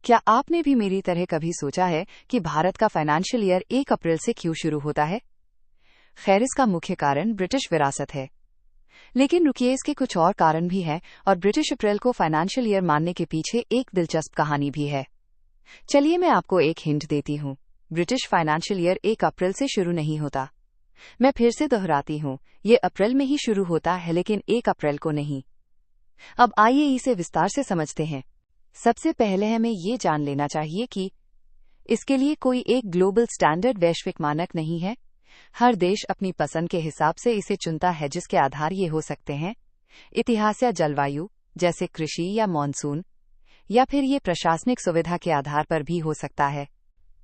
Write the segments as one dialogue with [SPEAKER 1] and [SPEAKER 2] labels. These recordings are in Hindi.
[SPEAKER 1] क्या आपने भी मेरी तरह कभी सोचा है कि भारत का फाइनेंशियल ईयर 1 अप्रैल से क्यों शुरू होता है? खैर, इसका मुख्य कारण ब्रिटिश विरासत है। लेकिन रुकिए, इसके कुछ और कारण भी हैं और ब्रिटिश अप्रैल को फाइनेंशियल ईयर मानने के पीछे एक दिलचस्प कहानी भी है। चलिए मैं आपको एक हिंट देती हूँ। ब्रिटिश फाइनेंशियल ईयर 1 अप्रैल से शुरू नहीं होता। मैं फिर से दोहराती हूँ, ये अप्रैल में ही शुरू होता है, लेकिन 1 अप्रैल को नहीं। अब आइए इसे विस्तार से समझते हैं। सबसे पहले हमें ये जान लेना चाहिए कि इसके लिए कोई एक ग्लोबल स्टैंडर्ड वैश्विक मानक नहीं है। हर देश अपनी पसंद के हिसाब से इसे चुनता है, जिसके आधार ये हो सकते हैं इतिहास या जलवायु, जैसे कृषि या मॉनसून, या फिर ये प्रशासनिक सुविधा के आधार पर भी हो सकता है।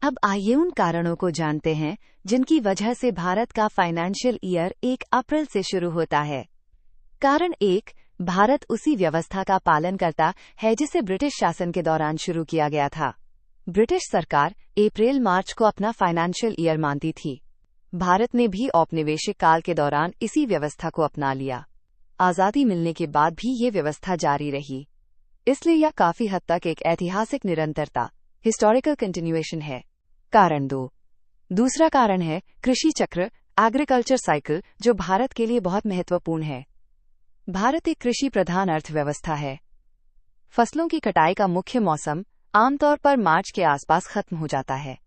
[SPEAKER 1] अब आइए उन कारणों को जानते हैं जिनकी वजह से भारत का फाइनेंशियल ईयर 1 अप्रैल से शुरू होता है। कारण 1, भारत उसी व्यवस्था का पालन करता है जिसे ब्रिटिश शासन के दौरान शुरू किया गया था। ब्रिटिश सरकार अप्रैल-मार्च को अपना फाइनेंशियल ईयर मानती थी। भारत ने भी औपनिवेशिक काल के दौरान इसी व्यवस्था को अपना लिया। आजादी मिलने के बाद भी ये व्यवस्था जारी रही, इसलिए यह काफी हद तक एक ऐतिहासिक निरंतरता, हिस्टोरिकल कंटिन्यूएशन है। कारण 2, दूसरा कारण है कृषि चक्र, एग्रीकल्चर साइकिल, जो भारत के लिए बहुत महत्वपूर्ण है। भारत एक कृषि प्रधान अर्थव्यवस्था है। फसलों की कटाई का मुख्य मौसम आमतौर पर मार्च के आसपास खत्म हो जाता है।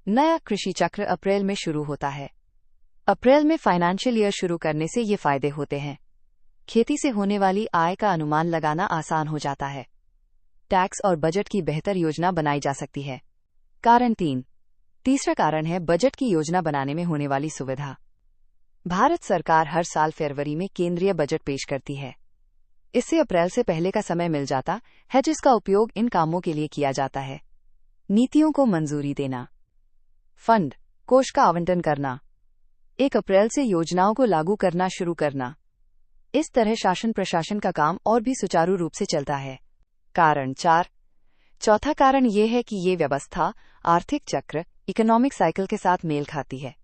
[SPEAKER 1] नया कृषि चक्र अप्रैल में शुरू होता है। अप्रैल में फाइनेंशियल ईयर शुरू करने से ये फायदे होते हैं। खेती से होने वाली आय का अनुमान लगाना आसान हो जाता है। टैक्स और बजट की बेहतर योजना बनाई जा सकती है। कारण 3, तीसरा कारण है बजट की योजना बनाने में होने वाली सुविधा। भारत सरकार हर साल फरवरी में केंद्रीय बजट पेश करती है। इससे अप्रैल से पहले का समय मिल जाता है, जिसका उपयोग इन कामों के लिए किया जाता है। नीतियों को मंजूरी देना, फंड कोष का आवंटन करना, 1 अप्रैल से योजनाओं को लागू करना शुरू करना। इस तरह शासन प्रशासन का काम और भी सुचारू रूप से चलता है। कारण 4, चौथा कारण यह है कि ये व्यवस्था आर्थिक चक्र, इकोनॉमिक साइकिल के साथ मेल खाती है।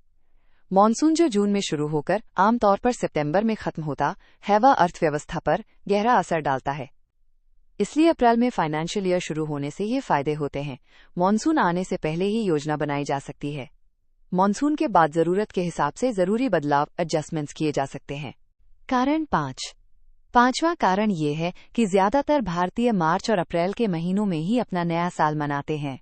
[SPEAKER 1] मॉनसून जो जून में शुरू होकर आमतौर पर सितंबर में खत्म होता है, वह अर्थव्यवस्था पर गहरा असर डालता है। इसलिए अप्रैल में फाइनेंशियल ईयर शुरू होने से ये फायदे होते हैं। मॉनसून आने से पहले ही योजना बनाई जा सकती है। मॉनसून के बाद जरूरत के हिसाब से जरूरी बदलाव, एडजस्टमेंट्स किए जा सकते हैं। कारण 5, पांचवा कारण ये है कि ज्यादातर भारतीय मार्च और अप्रैल के महीनों में ही अपना नया साल मनाते हैं।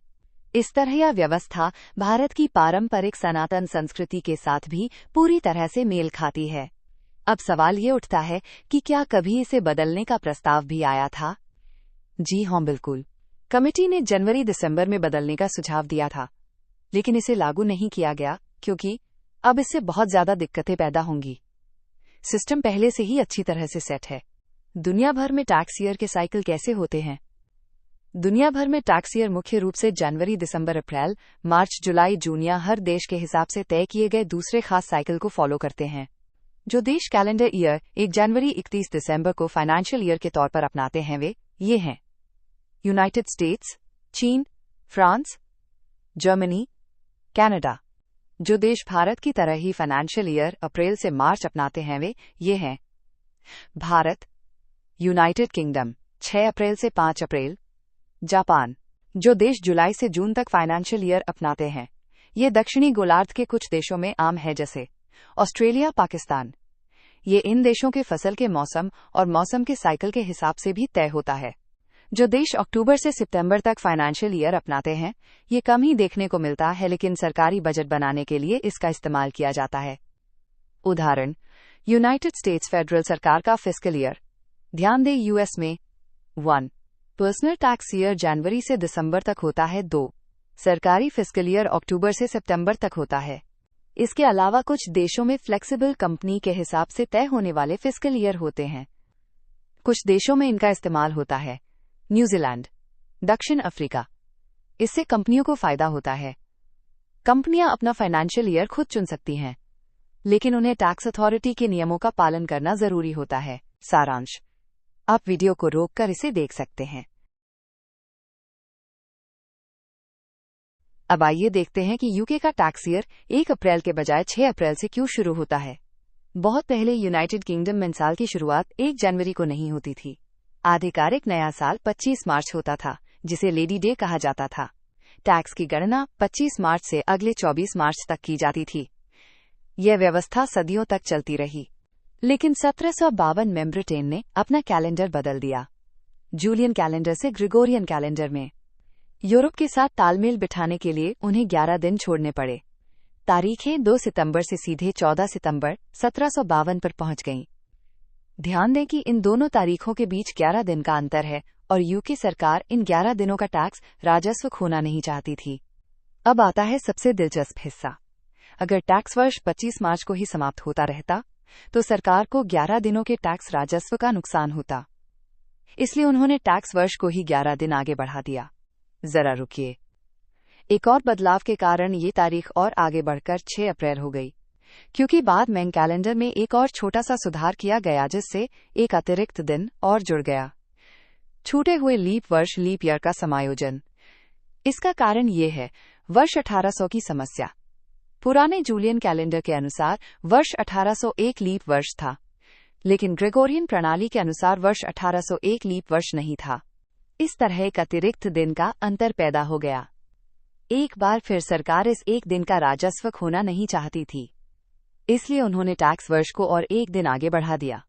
[SPEAKER 1] इस तरह यह व्यवस्था भारत की पारंपरिक सनातन संस्कृति के साथ भी पूरी तरह से मेल खाती है। अब सवाल ये उठता है कि क्या कभी इसे बदलने का प्रस्ताव भी आया था? जी हां, बिल्कुल। कमेटी ने जनवरी-दिसंबर में बदलने का सुझाव दिया था, लेकिन इसे लागू नहीं किया गया क्योंकि अब इससे बहुत ज्यादा दिक्कतें पैदा होंगी। सिस्टम पहले से ही अच्छी तरह से सेट है। दुनिया भर में टैक्स ईयर के साइकिल कैसे होते हैं? दुनिया भर में टैक्स ईयर मुख्य रूप से जनवरी, दिसंबर, अप्रैल, मार्च, जुलाई, जून या हर देश के हिसाब से तय किए गए दूसरे खास साइकिल को फॉलो करते हैं। जो देश कैलेंडर ईयर 1 जनवरी 31 दिसंबर को फाइनेंशियल ईयर के तौर पर अपनाते हैं, वे ये हैं: यूनाइटेड स्टेट्स, चीन, फ्रांस, जर्मनी, कनाडा। जो देश भारत की तरह ही फाइनेंशियल ईयर अप्रैल से मार्च अपनाते हैं, वे ये हैं: भारत, यूनाइटेड किंगडम 6 अप्रैल से 5 अप्रैल, जापान। जो देश जुलाई से जून तक फाइनेंशियल ईयर अपनाते हैं, ये दक्षिणी गोलार्ध के कुछ देशों में आम है, जैसे ऑस्ट्रेलिया, पाकिस्तान। ये इन देशों के फसल के मौसम और मौसम के साइकिल के हिसाब से भी तय होता है। जो देश अक्टूबर से सितंबर तक फाइनेंशियल ईयर अपनाते हैं, ये कम ही देखने को मिलता है, लेकिन सरकारी बजट बनाने के लिए इसका इस्तेमाल किया जाता है। उदाहरण, यूनाइटेड स्टेट्स फेडरल सरकार का फिस्कल ईयर। ध्यान दें, यूएस में 1 पर्सनल टैक्स ईयर जनवरी से दिसंबर तक होता है, 2 सरकारी फिस्कल ईयर अक्टूबर से सितंबर तक होता है। इसके अलावा कुछ देशों में फ्लेक्सिबल कंपनी के हिसाब से तय होने वाले फिस्कल ईयर होते हैं। कुछ देशों में इनका इस्तेमाल होता है। न्यूजीलैंड, दक्षिण अफ्रीका। इससे कंपनियों को फायदा होता है। कंपनियां अपना फाइनेंशियल ईयर खुद चुन सकती हैं, लेकिन उन्हें टैक्स अथॉरिटी के नियमों का पालन करना जरूरी होता है। सारांश, आप वीडियो को रोककर इसे देख सकते हैं। अब आइए देखते हैं कि यूके का टैक्स ईयर 1 अप्रैल के बजाय 6 अप्रैल से क्यों शुरू होता है। बहुत पहले यूनाइटेड किंगडम में साल की शुरुआत 1 जनवरी को नहीं होती थी। आधिकारिक नया साल 25 मार्च होता था, जिसे लेडी डे कहा जाता था। टैक्स की गणना 25 मार्च से अगले 24 मार्च तक की जाती थी। यह व्यवस्था सदियों तक चलती रही, लेकिन 1752 में ब्रिटेन ने अपना कैलेंडर बदल दिया, जूलियन कैलेंडर से ग्रिगोरियन कैलेंडर में। यूरोप के साथ तालमेल बिठाने के लिए उन्हें 11 दिन छोड़ने पड़े। तारीखें 2 सितंबर से सीधे 14 सितंबर 1752 पर पहुंच गईं। ध्यान दें कि इन दोनों तारीखों के बीच 11 दिन का अंतर है और यूके सरकार इन 11 दिनों का टैक्स राजस्व खोना नहीं चाहती थी। अब आता है सबसे दिलचस्प हिस्सा। अगर टैक्स वर्ष 25 मार्च को ही समाप्त होता रहता तो सरकार को 11 दिनों के टैक्स राजस्व का नुकसान होता। इसलिए उन्होंने टैक्स वर्ष को ही 11 दिन आगे बढ़ा दिया। जरा रुकिए, एक और बदलाव के कारण ये तारीख और आगे बढ़कर 6 अप्रैल हो गई, क्योंकि बाद में कैलेंडर में एक और छोटा सा सुधार किया गया जिससे एक अतिरिक्त दिन और जुड़ गया, छूटे हुए लीप वर्ष, लीप ईयर का समायोजन। इसका कारण ये है, वर्ष 1800 की समस्या। पुराने जूलियन कैलेंडर के अनुसार वर्ष 1801 लीप वर्ष था, लेकिन ग्रेगोरियन प्रणाली के अनुसार वर्ष 1801 लीप वर्ष नहीं था। इस तरह एक अतिरिक्त दिन का अंतर पैदा हो गया। एक बार फिर सरकार इस एक दिन का राजस्व खोना नहीं चाहती थी, इसलिए उन्होंने टैक्स वर्ष को और एक दिन आगे बढ़ा दिया।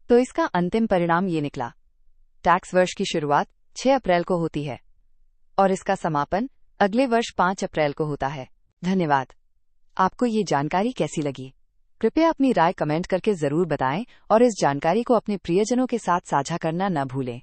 [SPEAKER 1] तो इसका अंतिम परिणाम ये निकला, टैक्स वर्ष की शुरुआत 6 अप्रैल को होती है और इसका समापन अगले वर्ष 5 अप्रैल को होता है। धन्यवाद। आपको ये जानकारी कैसी लगी? कृपया अपनी राय कमेंट करके जरूर बताएं और इस जानकारी को अपने प्रियजनों के साथ साझा करना न भूलें।